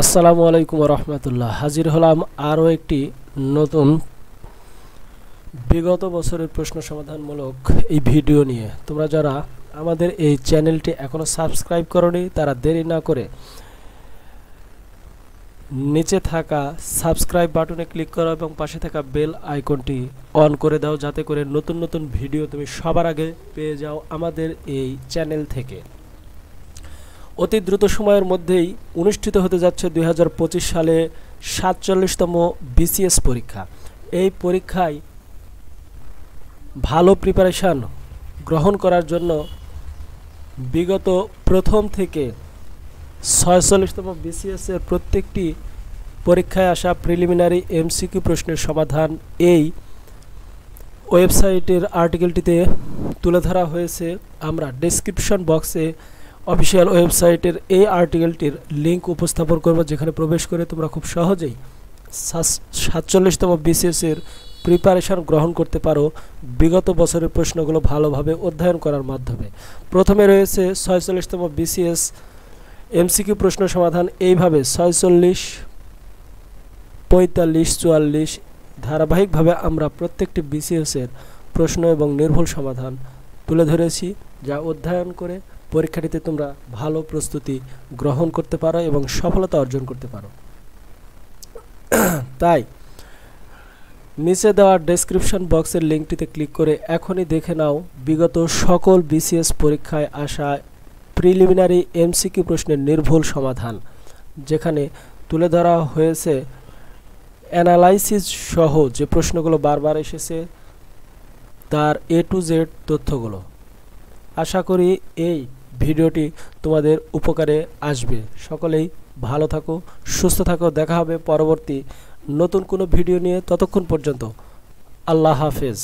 আসসালামু আলাইকুম রহমতুল্লাহ। হাজির হলাম আরও একটি নতুন বিগত বছরের প্রশ্ন সমাধানমূলক এই ভিডিও নিয়ে। তোমরা যারা আমাদের এই চ্যানেলটি এখনও সাবস্ক্রাইব করোনি তারা দেরি না করে নিচে থাকা সাবস্ক্রাইব বাটনে ক্লিক করো এবং পাশে থাকা বেল আইকনটি অন করে দাও, যাতে করে নতুন নতুন ভিডিও তুমি সবার আগে পেয়ে যাও আমাদের এই চ্যানেল থেকে। অতি দ্রুত সময়ের মধ্যেই অনুষ্ঠিত হতে যাচ্ছে 2025 সালে 47তম বিসিএস পরীক্ষা। এই পরীক্ষায় ভালো প্রিপারেশান গ্রহণ করার জন্য বিগত প্রথম থেকে 46তম বিসিএসের প্রত্যেকটি পরীক্ষায় আসা প্রিলিমিনারি এমসিকিউ প্রশ্নের সমাধান এই ওয়েবসাইটের আর্টিকেলটিতে তুলে ধরা হয়েছে। আমরা ডেসক্রিপশন বক্সে অফিসিয়াল ওয়েবসাইটের এই আর্টিকেলটির লিঙ্ক উপস্থাপন করব, যেখানে প্রবেশ করে তোমরা খুব সহজেই 47তম বিসিএসের প্রিপারেশান গ্রহণ করতে পারো বিগত বছরের প্রশ্নগুলো ভালোভাবে অধ্যয়ন করার মাধ্যমে। প্রথমে রয়েছে 46তম বিসিএস এমসিকিউ প্রশ্ন সমাধান। এইভাবে 46, 45, 44 ধারাবাহিকভাবে আমরা প্রত্যেকটি বিসিএসের প্রশ্ন এবং নির্ভুল সমাধান তুলে ধরেছি, যা অধ্যয়ন করে পরীক্ষাটিতে তোমরা ভালো প্রস্তুতি গ্রহণ করতে পারো এবং সফলতা অর্জন করতে পারো। তাই নিচে দেওয়া ডেসক্রিপশন বক্সের লিঙ্কটিতে ক্লিক করে এখনই দেখে নাও বিগত সকল বিসিএস পরীক্ষায় আসা প্রিলিমিনারি এমসিকিউ প্রশ্নের নির্ভুল সমাধান, যেখানে তুলে ধরা হয়েছে অ্যানালাইসিস সহ যে প্রশ্নগুলো বারবার এসেছে তার A to Z তথ্যগুলো। আশা করি এই ভিডিওটি তোমাদের উপকারে আসবে। সকলেই ভালো থাকো, সুস্থ থাকো। দেখা হবে পরবর্তী নতুন কোনো ভিডিও নিয়ে। ততক্ষণ পর্যন্ত আল্লাহ হাফেজ।